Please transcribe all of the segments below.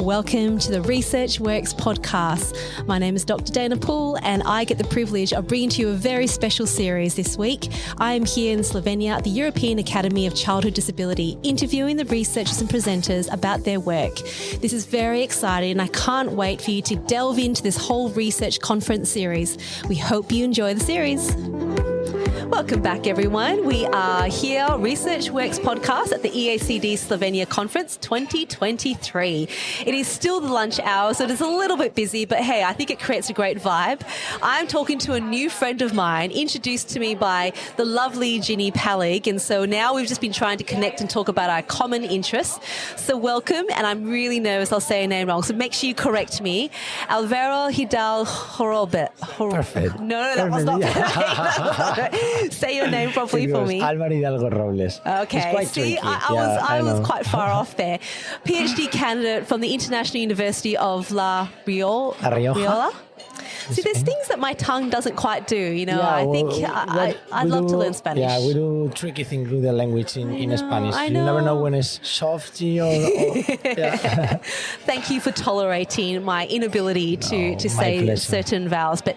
Welcome to the Research Works podcast. My name is Dr. Dana Poole and I get the privilege of bringing to you a very special series this week. I am here in Slovenia at the European Academy of Childhood Disability, interviewing the researchers and presenters about their work. This is very exciting and I can't wait for you to delve into this whole research conference series. We hope you enjoy the series. Welcome back, everyone. We are here, Research Works podcast at the EACD Slovenia Conference 2023. It is still the lunch hour, so it is a little bit busy, but hey, I think it creates a great vibe. I'm talking to a new friend of mine, introduced to me by the lovely Ginny Palig, and so now we've just been trying to connect and talk about our common interests. So welcome, and I'm really nervous I'll say your name wrong, so make sure you correct me. Álvaro Hidalgo-Robles. Perfect. No, that was not perfect. Say your name properly for me. Álvaro Hidalgo-Robles. Okay. See, I was quite far off there. PhD candidate from the International University of Rioja. See, there's things that my tongue doesn't quite do, you know. Yeah, I think I'd love to learn Spanish. Yeah, we do tricky things with the language in Spanish. I You know. never know when it's softy or yeah. Thank you for tolerating my inability to say pleasure. certain vowels. But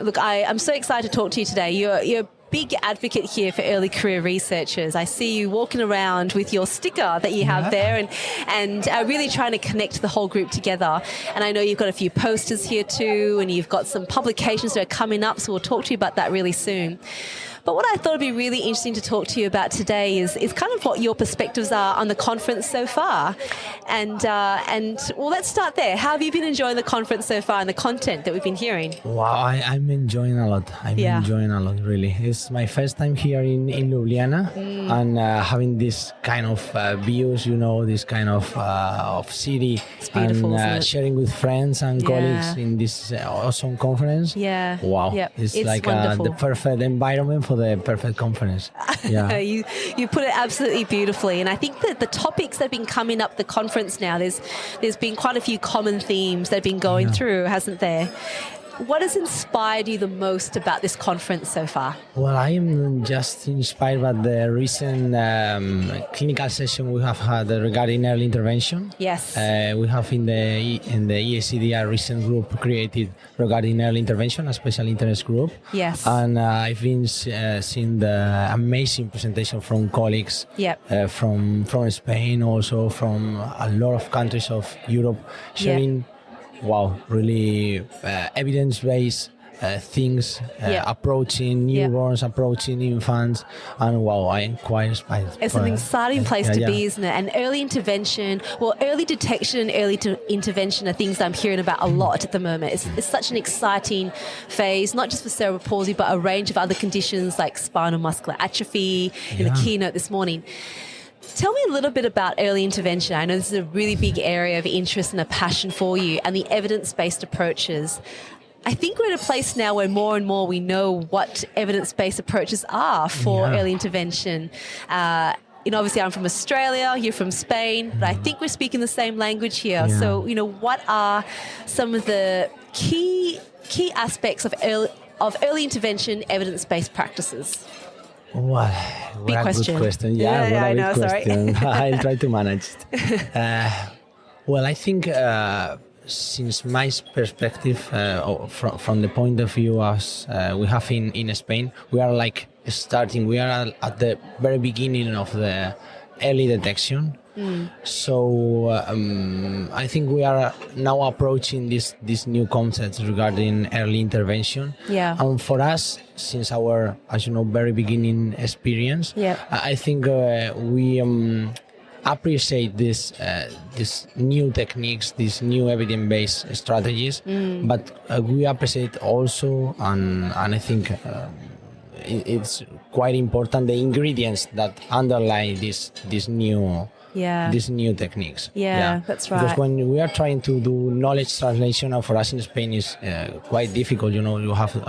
look, I'm so excited to talk to you today. You're big advocate here for early career researchers. I see you walking around with your sticker that you have there and really trying to connect the whole group together. And I know you've got a few posters here too, and you've got some publications that are coming up, so we'll talk to you about that really soon. But what I thought would be really interesting to talk to you about today is kind of what your perspectives are on the conference so far. And well, let's start there. How have you been enjoying the conference so far and the content that we've been hearing? Wow, I'm enjoying a lot. I'm enjoying a lot, really. It's my first time here in Ljubljana and having this kind of views, you know, this kind of city. It's beautiful, and isn't it? sharing with friends and colleagues in this awesome conference. Yeah. Wow. Yep. It's like wonderful. the perfect environment for the perfect conference. Yeah. you put it absolutely beautifully, and I think that the topics that have been coming up the conference now, there's been quite a few common themes that have been going through, hasn't there? What has inspired you the most about this conference so far? Well, I am just inspired by the recent clinical session we have had regarding early intervention. Yes. We have in the EACD a recent group created regarding early intervention, a special interest group. Yes. And I've been seeing the amazing presentation from colleagues from Spain, also from a lot of countries of Europe, sharing really evidence-based things, approaching newborns, approaching infants, and I am quite inspired. It's an exciting place to be, isn't it? And early intervention, early detection and early intervention are things that I'm hearing about a lot at the moment. It's such an exciting phase, not just for cerebral palsy, but a range of other conditions like spinal muscular atrophy in the keynote this morning. Tell me a little bit about early intervention. I know this is a really big area of interest and a passion for you, and the evidence-based approaches. I think we're at a place now where more and more we know what evidence-based approaches are for early intervention. Obviously I'm from Australia, you're from Spain, but I think we're speaking the same language here. Yeah. So, what are some of the key aspects of early intervention evidence-based practices? Well, big what question. a good question. I know, question. sorry. I'll try to manage it. I think since my perspective, from the point of view as we have in Spain, we are we are at the very beginning of the early detection. So I think we are now approaching this new concepts regarding early intervention. Yeah. And for us, since our, as you know, very beginning experience, I think we appreciate this new techniques, these new evidence-based strategies, but we appreciate also, and I think it's quite important, the ingredients that underlie these new techniques. Yeah, that's right. Because when we are trying to do knowledge translation, and for us in Spain is quite difficult. You know,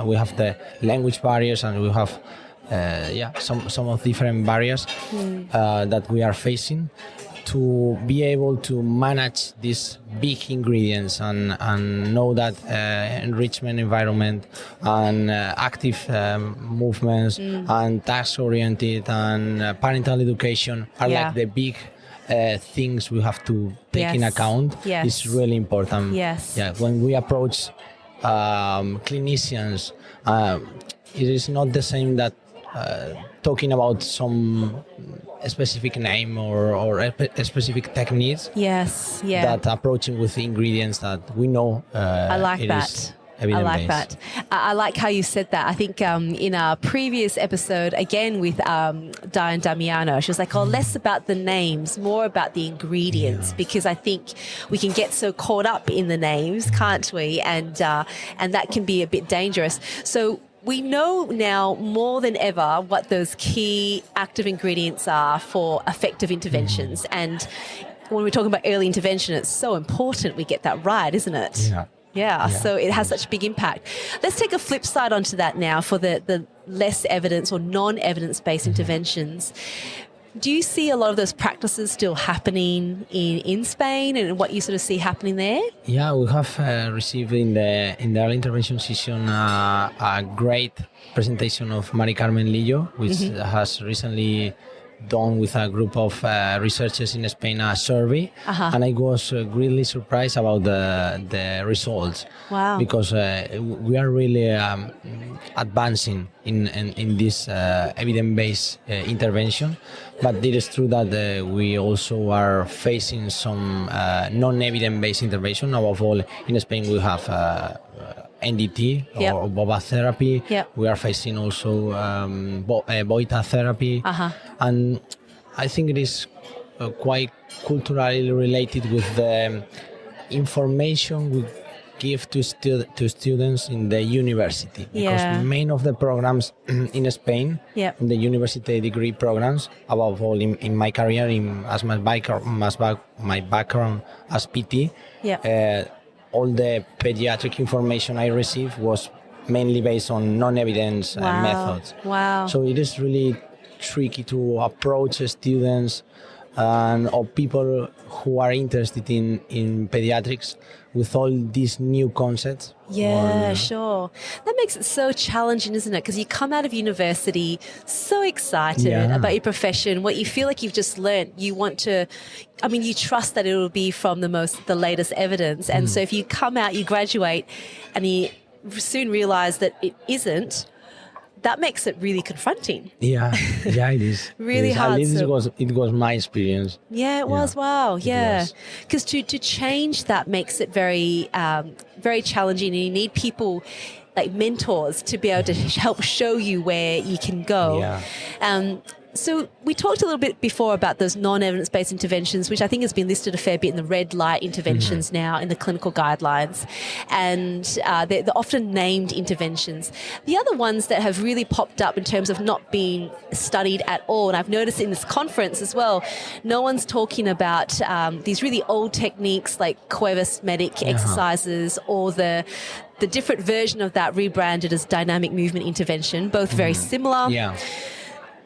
we have the language barriers, and we have some of different barriers that we are facing to be able to manage these big ingredients and know that enrichment environment and active movements and task-oriented and parental education are like the big things we have to take in Yes. account Yes. is really important. Yes. Yeah, when we approach clinicians, it is not the same that talking about some specific name or a specific techniques. Yes. Yeah. That approaching with the ingredients that we know. I like it that. is I like evidence-based. that. I like how you said that. I think in our previous episode, again with Diane Damiano, she was like, less about the names, more about the ingredients, because I think we can get so caught up in the names, can't we? And that can be a bit dangerous. So we know now more than ever what those key active ingredients are for effective interventions. And when we're talking about early intervention, it's so important we get that right, isn't it? Yeah. Yeah, so it has such a big impact. Let's take a flip side onto that now for the less evidence or non-evidence-based interventions. Do you see a lot of those practices still happening in Spain, and what you sort of see happening there? Yeah, we have received in the early intervention session a great presentation of Mari Carmen Lillo, which has recently done with a group of researchers in Spain a survey, and I was greatly surprised about the results. Wow! Because we are really advancing in this evidence-based intervention, but it is true that we also are facing some non-evidence-based intervention. Above all, in Spain we have NDT or BOBA therapy. Yep. We are facing also Boita therapy. And I think it is quite culturally related with the information we give to students in the university. Because many of the programs in Spain, in the university degree programs, above all in my career, as my background as PT, all the pediatric information I received was mainly based on non-evidence methods. Wow. So it is really tricky to approach students or people who are interested in pediatrics with all these new concepts. Yeah, sure. That makes it so challenging, isn't it? Because you come out of university so excited about your profession, what you feel like you've just learned. You want to, you trust that it will be from the latest evidence. And so if you come out, you graduate, and you soon realize that it isn't, that makes it really confronting. Yeah, it is. Really hard. At least it was my experience. Yeah, it was. Wow. Yeah. Because to change that makes it very, very challenging, and you need people like mentors to be able to help show you where you can go. Yeah. So we talked a little bit before about those non-evidence-based interventions, which I think has been listed a fair bit in the red light interventions now in the clinical guidelines. And they're often named interventions. The other ones that have really popped up in terms of not being studied at all, and I've noticed in this conference as well, no one's talking about these really old techniques like Cuevas medic exercises or the different version of that rebranded as dynamic movement intervention, both very similar. Yeah.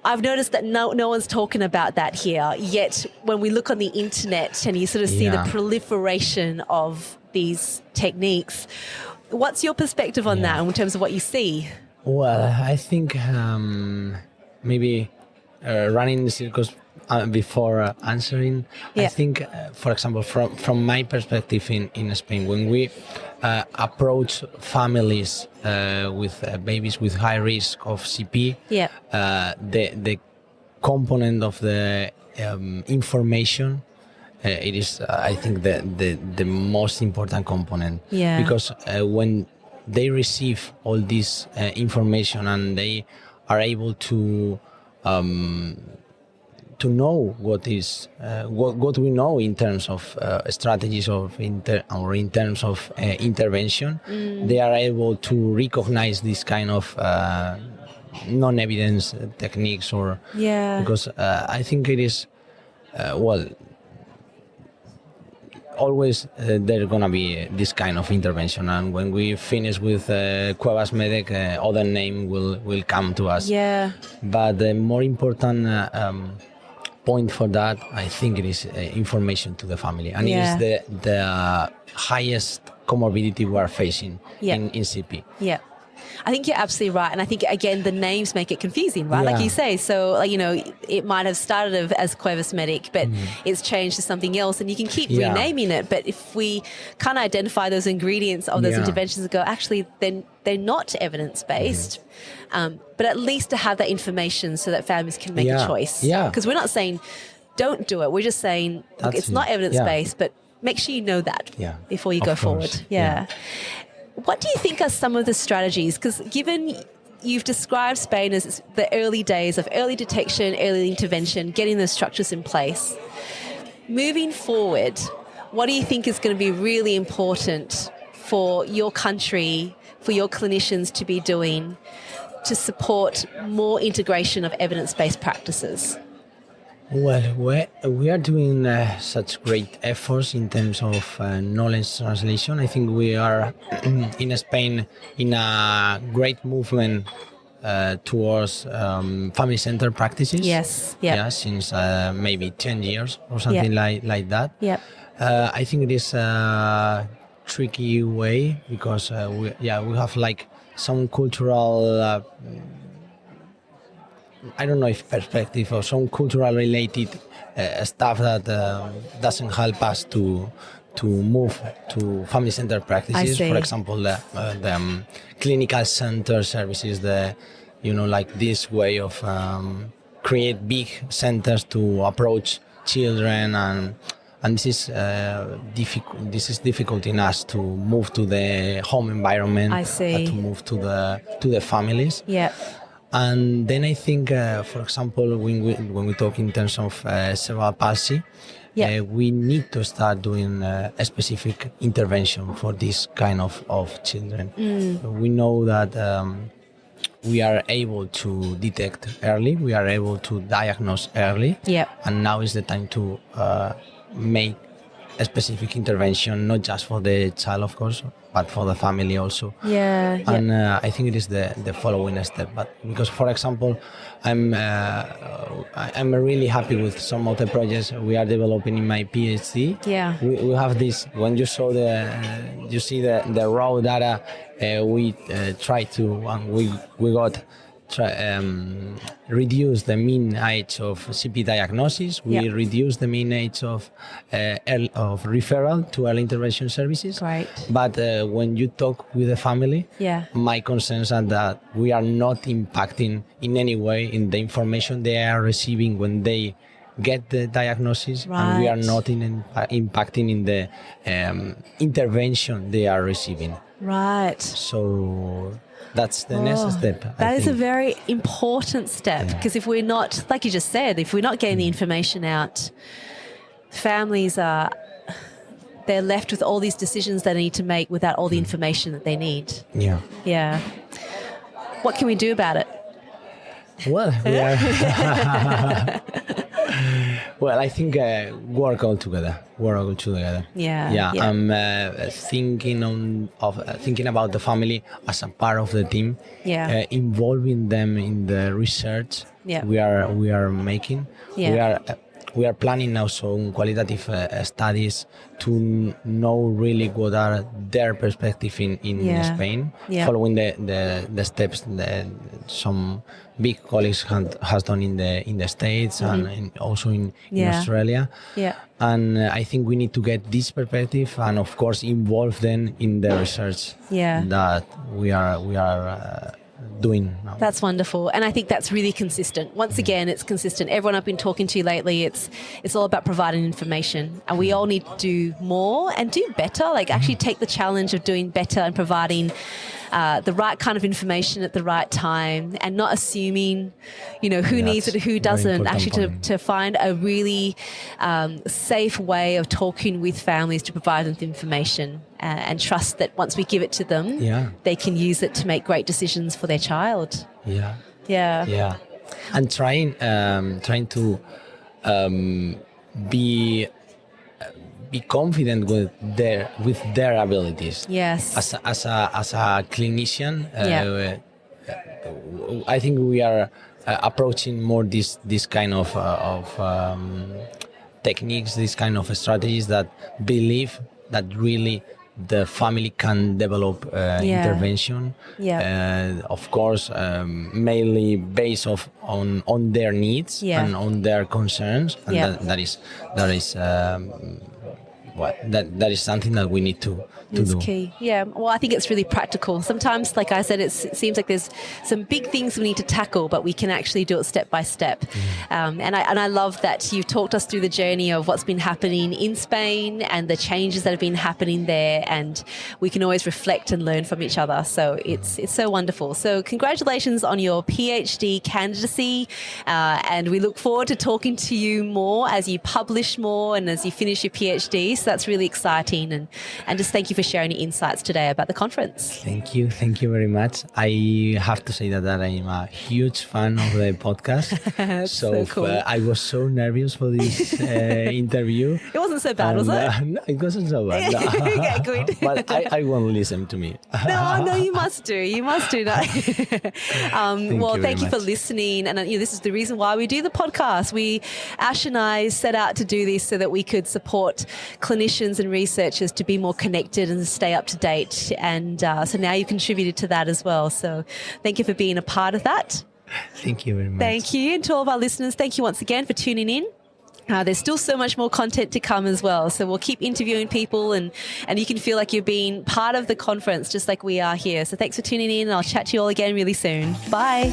I've noticed that no one's talking about that here, yet when we look on the internet and you sort of see the proliferation of these techniques, what's your perspective on that in terms of what you see? Well, I think maybe running in circles before answering, I think, for example, from my perspective in Spain, when we approach families with babies with high risk of CP, the component of the information, it is, I think, the most important component. Because when they receive all this information and they are able to know what is what we know in terms of strategies or in terms of intervention, they are able to recognize this kind of non-evidence techniques because I think it is always there's gonna be this kind of intervention, and when we finish with Cuevas medic, other name will come to us. But the more important point for that, I think it is information to the family, and it is the highest comorbidity we are facing in CP. I think you're absolutely right. And I think, again, the names make it confusing, right? Yeah. Like you say. So, like, you know, it might have started as Cuevas Medic, but it's changed to something else. And you can keep renaming it. But if we can't identify those ingredients of those interventions and go, actually, then they're not evidence-based, but at least to have that information so that families can make a choice. Yeah. Because we're not saying don't do it. We're just saying, look, it's not evidence-based, but make sure you know that before you go forward. Yeah. What do you think are some of the strategies? Because given you've described Spain as the early days of early detection, early intervention, getting those structures in place, moving forward, what do you think is going to be really important for your country, for your clinicians to be doing to support more integration of evidence-based practices? Well, we are doing such great efforts in terms of knowledge translation. I think we are in Spain in a great movement towards family-centered practices. Yes. Yep. Yeah, since maybe 10 years or something like that. Yep. I think it is a tricky way because we have like some cultural I don't know if perspective or some cultural related stuff that doesn't help us to move to family-centered practices. For example, the clinical center services, like this way of create big centers to approach children, and this is difficult. This is difficult in us to move to the home environment. I see. To move to the families. Yeah. And then I think, for example, when we talk in terms of cerebral palsy, we need to start doing a specific intervention for this kind of children. We know that we are able to detect early, we are able to diagnose early, and now is the time to make a specific intervention, not just for the child, of course, but for the family also. And I think it is the following step. But because, for example, I'm really happy with some of the projects we are developing in my PhD. We have this. When you saw you see the raw data, we try to, and we got. Reduce the mean age of CP diagnosis. We reduce the mean age of referral to early intervention services. Right. But when you talk with the family, my concerns are that we are not impacting in any way in the information they are receiving when they get the diagnosis, and we are not impacting in the intervention they are receiving. Right. So that's the next step. That is a very important step, because if we're not, like you just said, if we're not getting the information out, families they're left with all these decisions they need to make without all the information that they need. Yeah. What can we do about it? Well, well, I think work all together. Yeah. I'm thinking about the family as a part of the team. Involving them in the research we are making. We are planning now some qualitative studies to know really what are their perspective in Spain, following the steps that some big colleagues has done in the States and also in Australia. And I think we need to get this perspective and of course involve them in the research that we are doing now. That's wonderful. And I think that's really consistent. Once again, it's consistent. Everyone I've been talking to lately, it's all about providing information. And we all need to do more and do better, like actually take the challenge of doing better and providing the right kind of information at the right time, and not assuming, who needs it, who doesn't. Actually, to find a really safe way of talking with families to provide them with information, and trust that once we give it to them, they can use it to make great decisions for their child. Yeah. And trying to be confident with their abilities. Yes. As a clinician, I think we are approaching more this kind of techniques, this kind of strategies that believe that really the family can develop intervention. Of course, mainly based on their needs and on their concerns, and that is that is something that we need to it's do. Key. Yeah. Well, I think it's really practical. Sometimes, like I said, it seems like there's some big things we need to tackle, but we can actually do it step by step. And I love that you've talked us through the journey of what's been happening in Spain and the changes that have been happening there, and we can always reflect and learn from each other. So it's so wonderful. So congratulations on your PhD candidacy, and we look forward to talking to you more as you publish more and as you finish your PhD. So that's really exciting, and just thank you for sharing your insights today about the conference. Thank you very much. I have to say that I am a huge fan of the podcast. so cool. I was so nervous for this interview. It wasn't so bad, was it? No, it wasn't so bad. No. Okay, good. But I won't listen to me. No, you must do. You must do that. Thank you for listening. And this is the reason why we do the podcast. Ash and I set out to do this so that we could support clinicians and researchers to be more connected and stay up to date. And so now you've contributed to that as well. So thank you for being a part of that. Thank you very much. Thank you. And to all of our listeners, thank you once again for tuning in. There's still so much more content to come as well. So we'll keep interviewing people and you can feel like you're being part of the conference just like we are here. So thanks for tuning in, and I'll chat to you all again really soon. Bye.